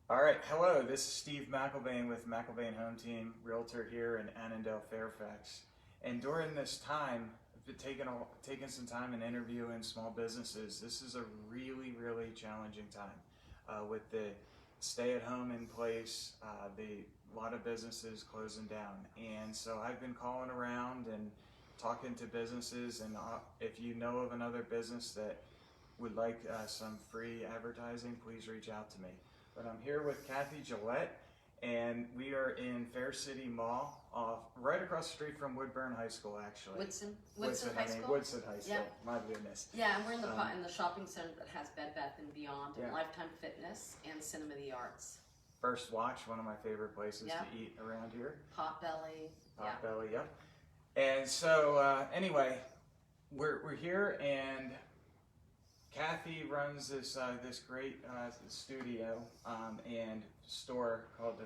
All right, hello, this is Steve McIlvaine with McIlvaine Home Team, Realtor here in Annandale, Fairfax. And during this time, I've been taking some time and interviewing small businesses. This is a really challenging time with the stay-at-home in place, a lot of businesses closing down. And so I've been calling around and talking to businesses, and if you know of another business that would like some free advertising, please reach out to me. But I'm here with Kathye Gillette, and we are in Fair City Mall, right across the street from Woodburn High School, actually. Woodson High School? Woodson High School, Yeah. My goodness. Yeah, and we're in the shopping center that has Bed Bath & Beyond, and Yeah. Lifetime Fitness, and Cinema the Arts. First Watch, one of my favorite places Yeah. to eat around here. Potbelly. Potbelly, yep. And so, anyway, we're here, and Kathye runs this great studio and store called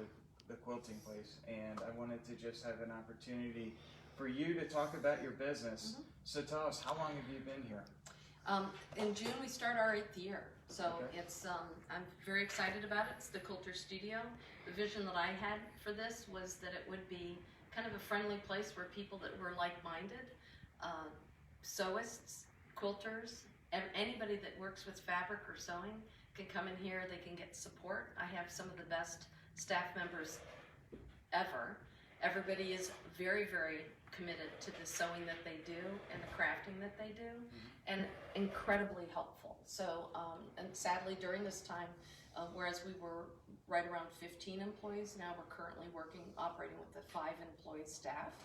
the Quilting Place, and I wanted to just have an opportunity for you to talk about your business. Mm-hmm. So tell us, how long have you been here? In June we start our 8th year, so Okay. it's I'm very excited about it. It's the Quilters Studio. The vision that I had for this was that it would be kind of a friendly place where people that were like-minded, sewists, quilters, anybody that works with fabric or sewing can come in here. They can get support. I have some of the best staff members ever. Everybody is very committed to the sewing that they do and the crafting that they do, and incredibly helpful. So, and sadly during this time, whereas we were right around 15 employees, now we're currently operating with a 5-employee staff,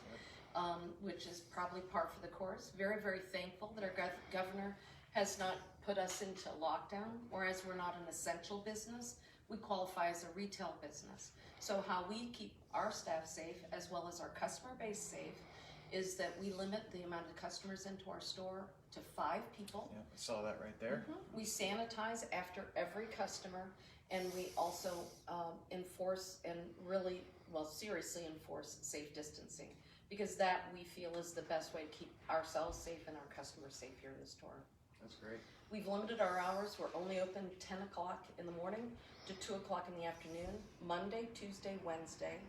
which is probably par for the course. Very thankful that our governor has not put us into lockdown, whereas we're not an essential business. We qualify as a retail business. So how we keep our staff safe as well as our customer base safe is that we limit the amount of customers into our store to 5 people. Yeah, I saw that right there. We sanitize after every customer, and we also enforce and seriously enforce safe distancing, because that we feel is the best way to keep ourselves safe and our customers safe here in the store. That's great. We've limited our hours. We're only open 10 o'clock in the morning to 2 o'clock in the afternoon, Monday, Tuesday, Wednesday,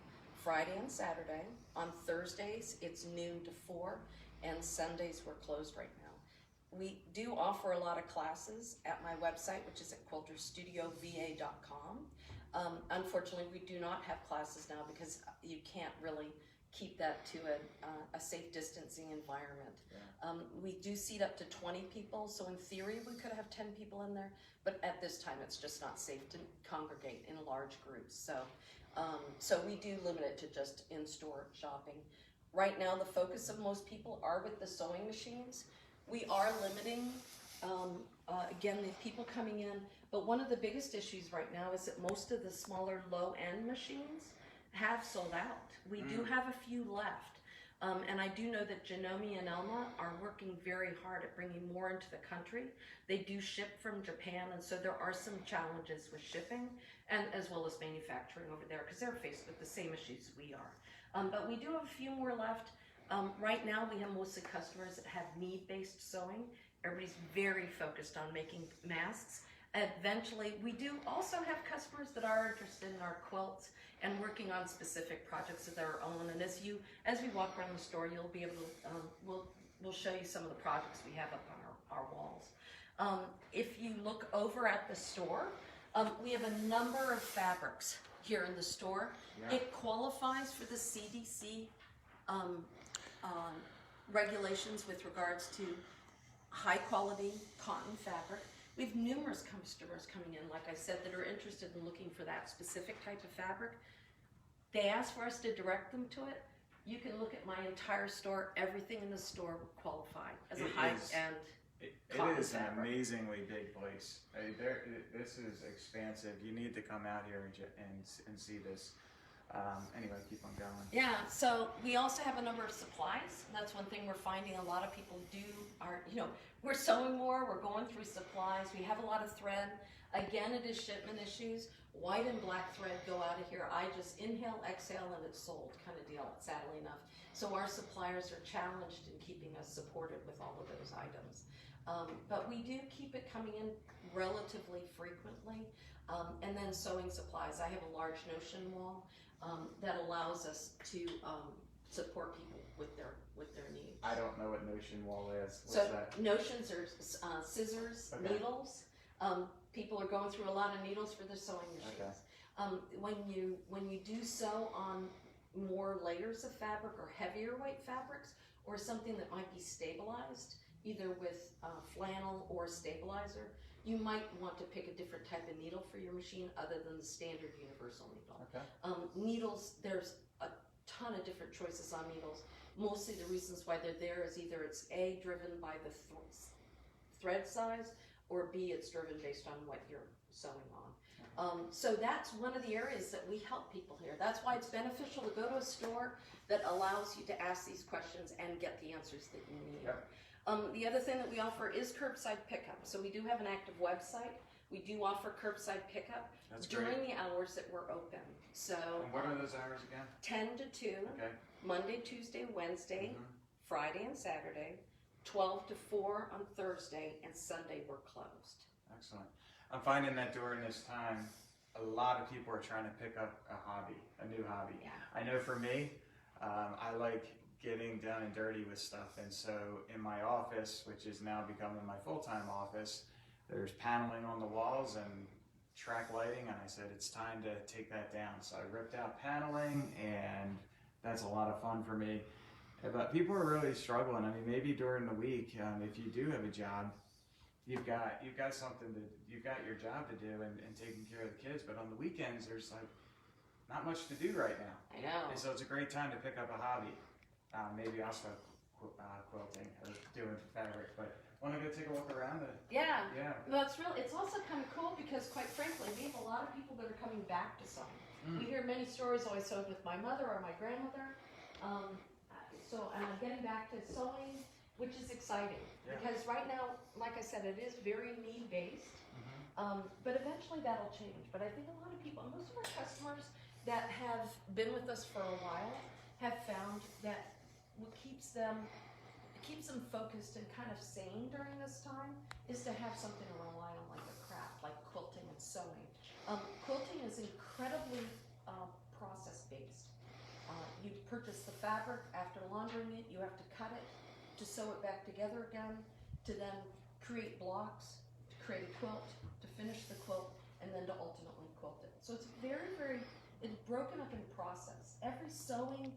Friday and Saturday. On Thursdays, it's noon to 4, and Sundays we're closed right now. We do offer a lot of classes at my website, which is at quiltersstudiova.com. Unfortunately, we do not have classes now because you can't really keep that to a safe distancing environment. Yeah. We do seat up to 20 people, so in theory we could have 10 people in there, but at this time it's just not safe to congregate in large groups. So we do limit it to just in-store shopping. Right now the focus of most people are with the sewing machines. We are limiting, again, the people coming in, but one of the biggest issues right now is that most of the smaller low-end machines have sold out. We do have a few left, and I do know that Janome and Elma are working very hard at bringing more into the country. They do ship from Japan, and so there are some challenges with shipping and as well as manufacturing over there, because they're faced with the same issues we are. But we do have a few more left. Right now we have mostly customers that have need-based sewing. Everybody's very focused on making masks. Eventually, we do also have customers that are interested in our quilts and working on specific projects of their own. And as we walk around the store, you'll be able to, we'll show you some of the projects we have up on our walls. If you look over at the store, we have a number of fabrics here in the store. Yeah. It qualifies for the CDC regulations with regards to high quality cotton fabric. We have numerous customers coming in, like I said, that are interested in looking for that specific type of fabric. They ask for us to direct them to it. You can look at my entire store. Everything in the store would qualify as a high-end cotton It is an fabric. amazingly big place. This is expansive. You need to come out here and see this. Anyway, keep on going. Yeah, so we also have a number of supplies. That's one thing we're finding a lot of people do we're sewing more, we're going through supplies, we have a lot of thread. Again, it is shipment issues. White and black thread go out of here. I just inhale, exhale, and it's sold kind of deal, sadly enough. So our suppliers are challenged in keeping us supported with all of those items. But we do keep it coming in relatively frequently. And then sewing supplies. I have a large notion wall that allows us to support people with their needs. I don't know what notion wall is. What's So that? notions are scissors, Okay. needles. People are going through a lot of needles for their sewing machines. Okay. When you do sew on more layers of fabric or heavier weight fabrics, or something that might be stabilized, either with flannel or a stabilizer, you might want to pick a different type of needle for your machine other than the standard universal needle. Okay. Needles, there's a ton of different choices on needles. Mostly the reasons why they're there is either it's A, driven by the thread size, or B, it's driven based on what you're sewing on. So that's one of the areas that we help people here. That's why it's beneficial to go to a store that allows you to ask these questions and get the answers that you need. Yep. The other thing that we offer is curbside pickup. So we do have an active website. We do offer curbside pickup That's during great. the hours that we're open. So And what are those hours again? 10 to 2, Okay. Monday, Tuesday, Wednesday, Mhm. Friday and Saturday, 12 to 4 on Thursday, and Sunday we're closed. Excellent. I'm finding that during this time, a lot of people are trying to pick up a new hobby. Yeah. I know for me, I like getting down and dirty with stuff, and so in my office, which is now becoming my full-time office, there's paneling on the walls and track lighting, and I said it's time to take that down. So I ripped out paneling, and that's a lot of fun for me. But people are really struggling. I mean, maybe during the week, if you do have a job, you've got your job to do and taking care of the kids. But on the weekends, there's like not much to do right now. I know. And so it's a great time to pick up a hobby. Maybe also quilting or doing fabric. But want to go take a look around? Yeah. Yeah. Well, it's also kind of cool because, quite frankly, we have a lot of people that are coming back to sewing. We hear many stories. Oh, I sewed with my mother or my grandmother. And I'm getting back to sewing, which is exciting. Yeah. Because right now, like I said, it is very need-based. But eventually that'll change. But I think a lot of people, most of our customers that have been with us for a while, have found that what keeps them focused and kind of sane during this time is to have something to rely on, like a craft, like quilting and sewing. Quilting is incredibly process-based. You purchase the fabric, after laundering it, you have to cut it, to sew it back together again, to then create blocks, to create a quilt, to finish the quilt, and then to ultimately quilt it. So it's very, very, it's broken up in process. Every sewing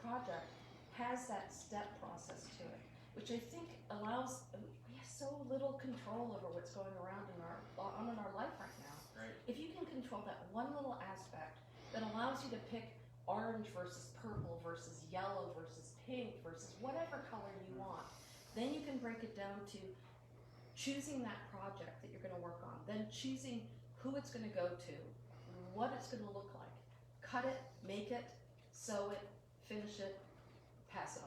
project has that step process to it, which I think allows, we have so little control over what's going around in our life right now. Right. If you can control that one little aspect that allows you to pick orange versus purple versus yellow versus pink versus whatever color you want, then you can break it down to choosing that project that you're going to work on, then choosing who it's going to go to, what it's going to look like, cut it, make it, sew it, finish it, pass it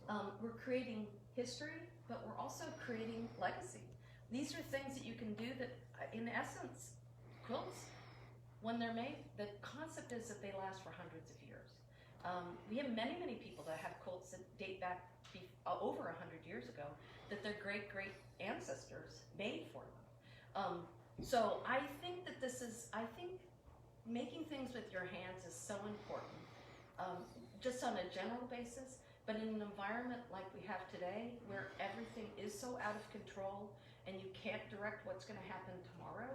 on. We're creating history, but we're also creating legacy. These are things that you can do that, in essence, quilts, when they're made, the concept is that they last for hundreds of years. We have many, many people that have quilts that date back over 100 years ago that their great-great ancestors made for them. So I think that I think making things with your hands is so important, just on a general basis, but in an environment like we have today, where everything is so out of control and you can't direct what's going to happen tomorrow,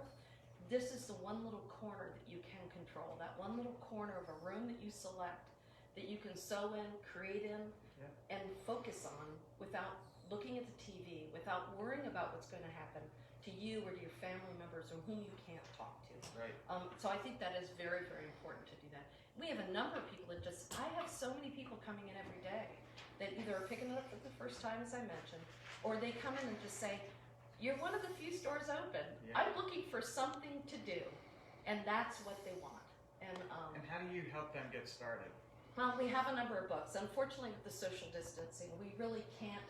this is the one little corner that you can control, that one little corner of a room that you select, that you can sew in, create in, and focus on without looking at the TV, without worrying about what's going to happen to you or to your family members or whom you can't talk to. Right. So I think that is very, very important to do that. We have a number of people that I have so many people coming in every day that either are picking it up for the first time, as I mentioned, or they come in and just say, you're one of the few stores open. Yeah. I'm looking for something to do. And that's what they want. And how do you help them get started? well, we have a number of books. Unfortunately, with the social distancing, we really can't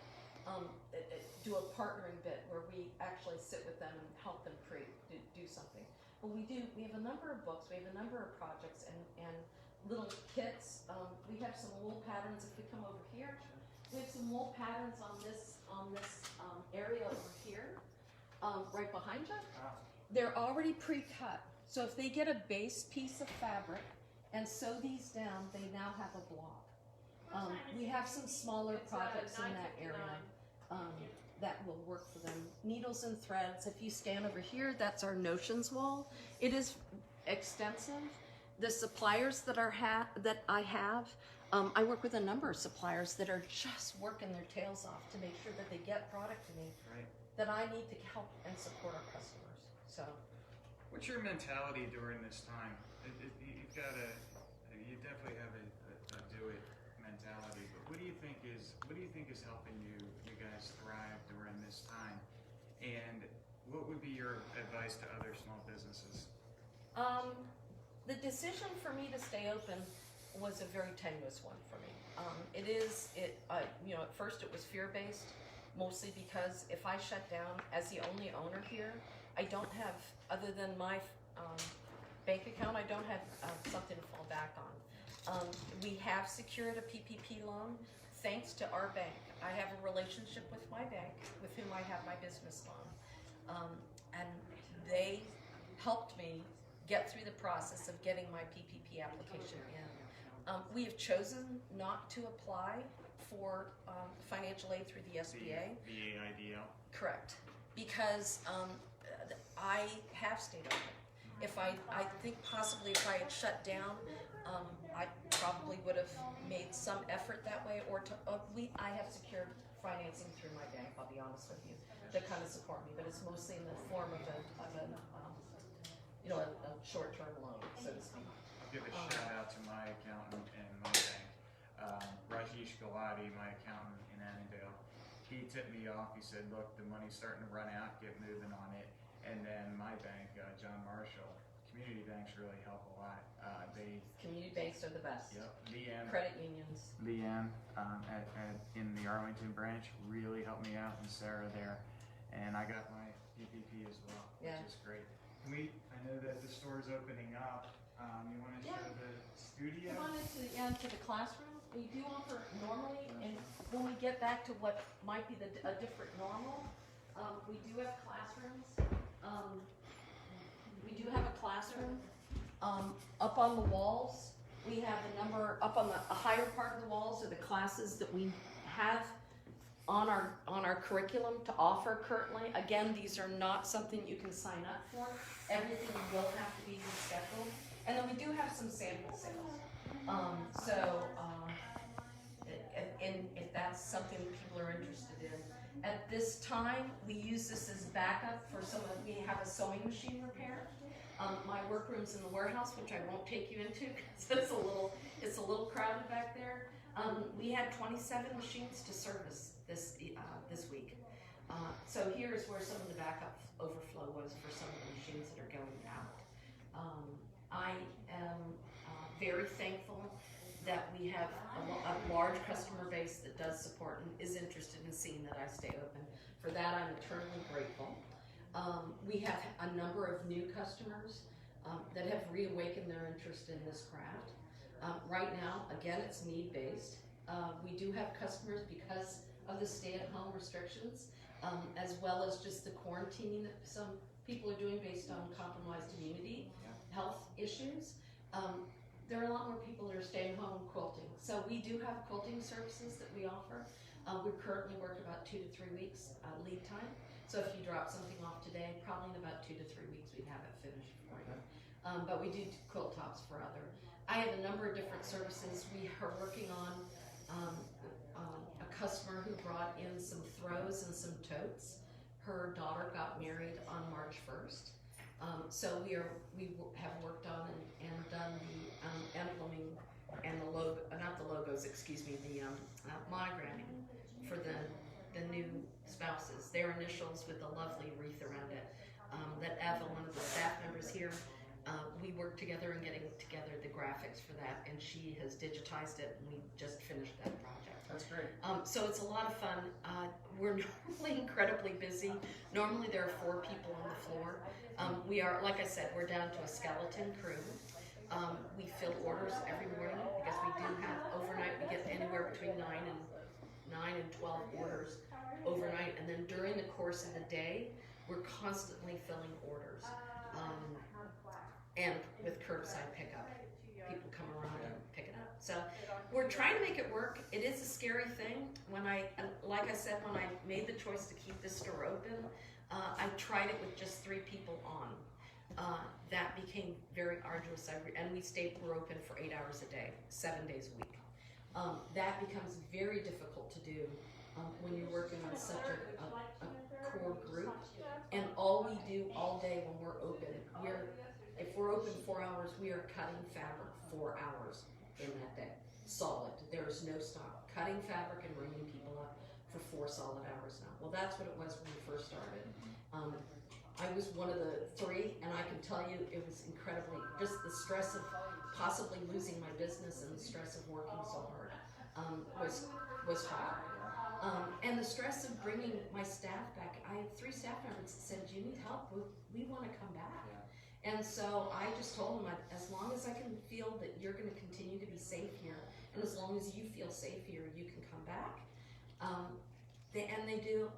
do a partnering bit where we actually sit with them and help them do something. But we have a number of books, we have a number of projects and little kits. We have some wool patterns if we come over here. we have some wool patterns on this area over here, right behind you. They're already pre-cut. So if they get a base piece of fabric and sew these down, they now have a block. We have some smaller projects in that area that will work for them. Needles and threads. If you stand over here, that's our notions wall. It is extensive. The suppliers that I have, I work with a number of suppliers that are just working their tails off to make sure that they get product to me that I need to help and support our customers. So, what's your mentality during this time? You definitely have a do-it mentality. But what do you think is helping you guys thrive during this time? And what would be your advice to other small businesses? The decision for me to stay open was a very tenuous one for me. At first it was fear-based, mostly because if I shut down as the only owner here, I don't have, other than my bank account, I don't have something to fall back on. We have secured a PPP loan thanks to our bank. I have a relationship with my bank, with whom I have my business loan, and they helped me get through the process of getting my PPP application in. We have chosen not to apply for financial aid through the SBA. The AIDL? Correct. Because I have stayed open. I think possibly if I had shut down, I probably would have made some effort that way, I have secured financing through my bank, I'll be honest with you, that kind of support me, but it's mostly in the form of a short-term loan, so to speak. I'll give a shout out to my accountant and my bank. Rajesh Gillette, my accountant in Annandale, he tipped me off. He said, look, the money's starting to run out, get moving on it. And then my bank, John Marshall, community banks really help a lot. Community banks are the best. Yep. Leanne. Credit unions. Leanne in the Arlington branch really helped me out, and Sarah there. And I got my PPP as well, which is great. I know that the store's opening up. You want to show the studio? Come on into the classroom. We do offer normally, and when we get back to what might be a different normal, we do have classrooms. Up on the walls. We have a number up on the higher part of the walls are the classes that we have on our curriculum to offer currently. Again, these are not something you can sign up for. Everything will have to be rescheduled. And then we do have some sample sales. If that's something people are interested in. At this time, we use this as backup for we have a sewing machine repair. My workroom's in the warehouse, which I won't take you into because it's a little crowded back there. We had 27 machines to service this week. So here's where some of the backup overflow was for some of the machines that are going out. I am very thankful that we have a large customer base that does support and is interested in seeing that I stay open. For that, I'm eternally grateful. We have a number of new customers that have reawakened their interest in this craft. Right now, again, it's need-based. We do have customers because of the stay-at-home restrictions, as well as just the quarantining that some people are doing based on compromised immunity, health issues. There are a lot more people that are staying home quilting. So we do have quilting services that we offer. We currently work about 2 to 3 weeks lead time. So if you drop something off today, probably in about 2 to 3 weeks we'd have it finished for you. But we do quilt tops for other. I have a number of different services. We are working on a customer who brought in some throws and some totes. Her daughter got married on March 1st. So we have worked on and done the emblemming and the logo, not the logos, excuse me, the monogramming for the new spouses, their initials with the lovely wreath around it. That Eva, one of the staff members here, we worked together in getting together the graphics for that, and she has digitized it, and we just finished that project. That's great. So it's a lot of fun. We're normally incredibly busy. Normally there are 4 people on the floor. We are, like I said, we're down to a skeleton crew. We fill orders every morning because we do have overnight. We get anywhere between 9 and 9 and 12 orders overnight, and then during the course of the day, we're constantly filling orders. And with curbside pickup, people come around and pick it up. So we're trying to make it work. It is a scary thing. Like I said, when I made the choice to keep this store open, I tried it with just 3 people on. That became very arduous, and we're open for 8 hours a day, 7 days a week. That becomes very difficult to do when you're working on such a core group. And all we do all day when we're open, if we're open 4 hours, we are cutting fabric 4 hours in that day, solid. There is no stop. Cutting fabric and bringing people up for 4 solid hours now. Well, that's what it was when we first started. I was one of the 3, and I can tell you it was incredibly, just the stress of possibly losing my business and the stress of working so hard was hard. And the stress of bringing my staff back. I had 3 staff members that said, "Do you need help? We want to come back." And so I just told them, as long as I can feel that you're going to continue to be safe here, and as long as you feel safe here, you can come back. And they do.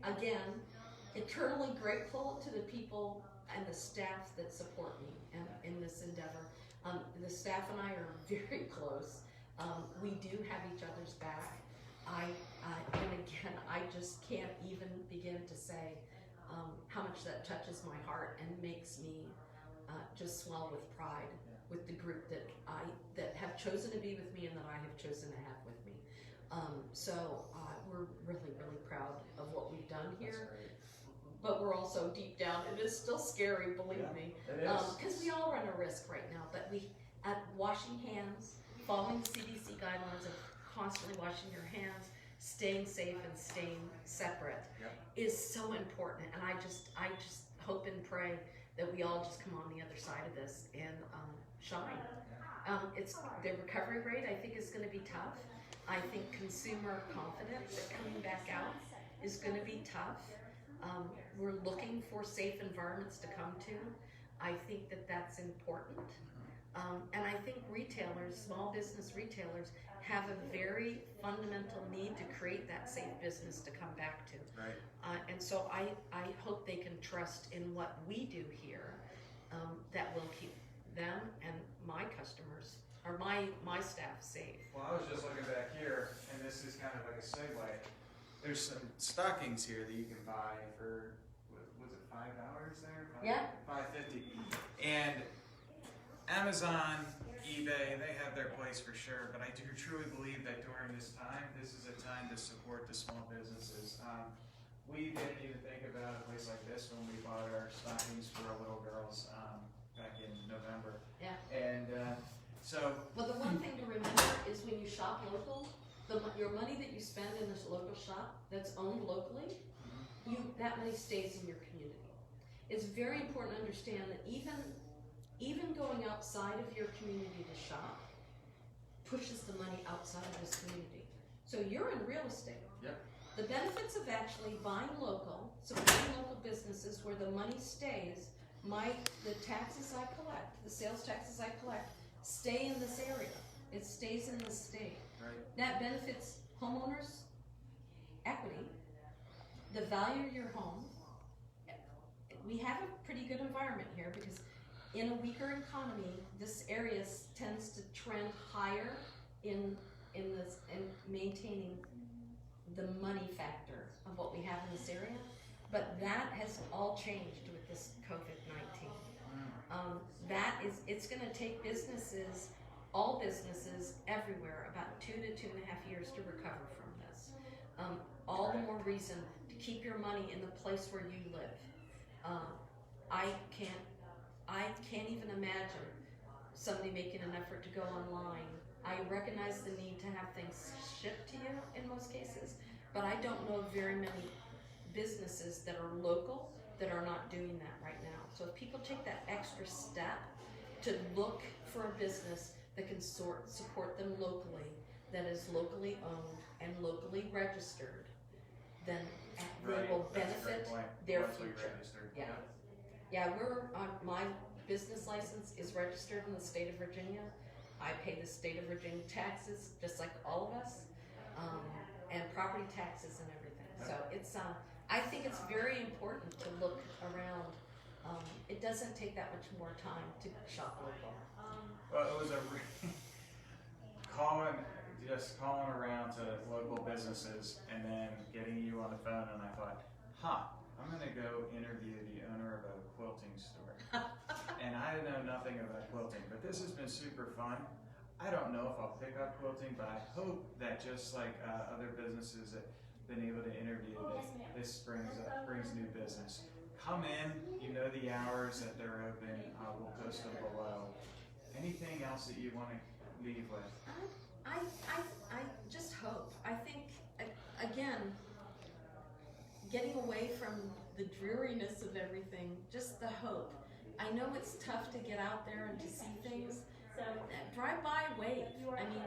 Again, eternally grateful to the people and the staff that support me in this endeavor. The staff and I are very close. We do have each other's back. And again, I just can't even begin to say how much that touches my heart and makes me just swell with pride with the group that have chosen to be with me and that I have chosen to have with me. So we're really, really proud of what we've done here. But we're also deep down, it is still scary, believe me. It is. Because we all run a risk right now. But washing hands, following the CDC guidelines of constantly washing your hands, staying safe and staying separate is so important. And I just hope and pray that we all just come on the other side of this and shine. The recovery rate, I think, is going to be tough. I think consumer confidence coming back out is going to be tough. We're looking for safe environments to come to. I think that that's important. And I think retailers, small business retailers, have a very fundamental need to create that safe business to come back to. Right. And so I hope they can trust in what we do here that will keep them and my customers, or my staff safe. Well, I was just looking back here, and this is kind of like a segue. There's some stockings here that you can buy for, was it $5 there? $5.50. And Amazon, eBay, they have their place for sure, but I do truly believe that during this time, this is a time to support the small businesses. We didn't even think about a place like this when we bought our stockings for our little girls back in November. Yeah. And Well, the one thing to remember is when you shop local, your money that you spend in this local shop that's owned locally, that money stays in your community. It's very important to understand that even going outside of your community to shop pushes the money outside of this community. So you're in real estate. Yep. The benefits of actually buying local, supporting local businesses where the money stays, the taxes I collect, the sales taxes I collect, stay in this area. It stays in the state. Right. That benefits homeowners' equity, the value of your home. We have a pretty good environment here because in a weaker economy, this area tends to trend higher in maintaining the money factor of what we have in this area. But that has all changed with this COVID-19. It's going to take businesses, all businesses everywhere, about 2 to 2.5 years to recover from this. All the more reason to keep your money in the place where you live. I can't even imagine somebody making an effort to go online. I recognize the need to have things shipped to you in most cases, but I don't know very many businesses that are local that are not doing that right now. So if people take that extra step to look for a business that can support them locally, that is locally owned and locally registered, then they will benefit their future. Yeah, my business license is registered in the state of Virginia. I pay the state of Virginia taxes just like all of us. and property taxes and everything. So it's I think it's very important to look around. It doesn't take that much more time to shop local. Well, it was just calling around to local businesses and then getting you on the phone, and I thought, I'm gonna go interview the owner of a quilting store. And I know nothing about quilting, but this has been super fun. I don't know if I'll pick up quilting, but I hope that just like other businesses that been able to interview, this brings new business. Come in, you know the hours that they're open. We'll post them below. Anything else that you want to leave with? I just hope. I think, again, getting away from the dreariness of everything, just the hope. I know it's tough to get out there and to see things. Drive by, wave. I mean,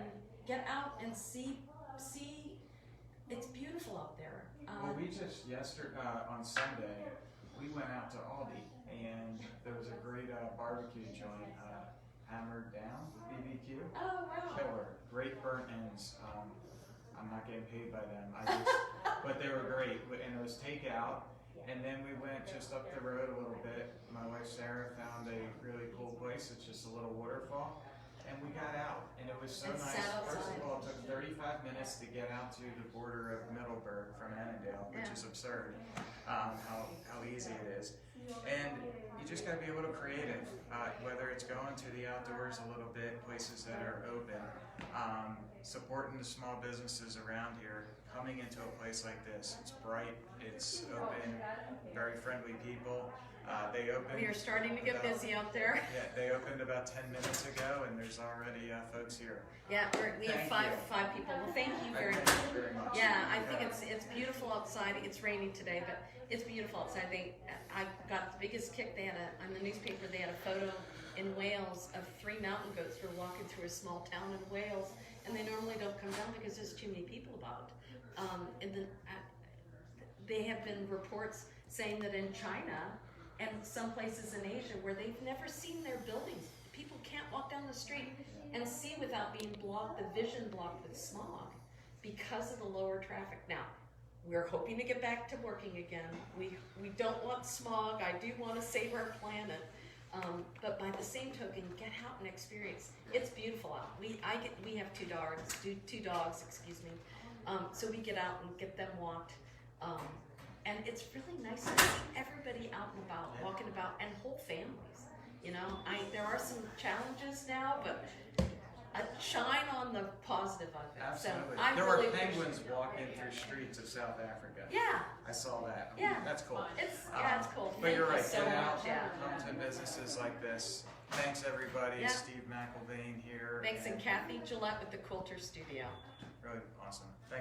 get out and see. It's beautiful out there. Well, we just on Sunday, we went out to Aldi, and there was a great barbecue joint, Hammered Down BBQ. Oh wow! Killer, great burnt ends. I'm not getting paid by them. But they were great, and it was takeout. And then we went just up the road a little bit. My wife Sarah found a really cool place. It's just a little waterfall. And we got out, and it was so nice. First of all, it took 35 minutes to get out to the border of Middleburg from Annandale, which is absurd, how easy it is. And you just got to be a little creative, whether it's going to the outdoors a little bit, places that are open, supporting the small businesses around here, coming into a place like this. It's bright, it's open, very friendly people. They opened. We are starting to get busy out there. Yeah, they opened about 10 minutes ago, and there's already folks here. Yeah, we have five people. Well, thank you very much. Thank you very much. Yeah, I think it's beautiful outside. It's raining today, but it's beautiful outside. I got the biggest kick. They had on the newspaper. They had a photo in Wales of 3 mountain goats who were walking through a small town in Wales, and they normally don't come down because there's too many people about. And then they have been reports saying that in China and some places in Asia where they've never seen their buildings, people can't walk down the street and see without being blocked, the vision blocked with smog because of the lower traffic. Now, we're hoping to get back to working again. We don't want smog. I do want to save our planet. But by the same token, get out and experience. It's beautiful out. We have two dogs, excuse me. So we get out and get them walked. And it's really nice to see everybody out and about, walking about, and whole families. You know, there are some challenges now, but shine on the positive of it. Absolutely. So There were penguins walking through streets of South Africa. Yeah. I saw that. Yeah. That's cool. It's cool. But you're right. Thank you so Get out, much. Yeah. come to businesses like this. Thanks, everybody. Yeah. Steve McIlvaine here. Thanks, and Kathye Gillette with the Quilters Studio. Really awesome. Thanks.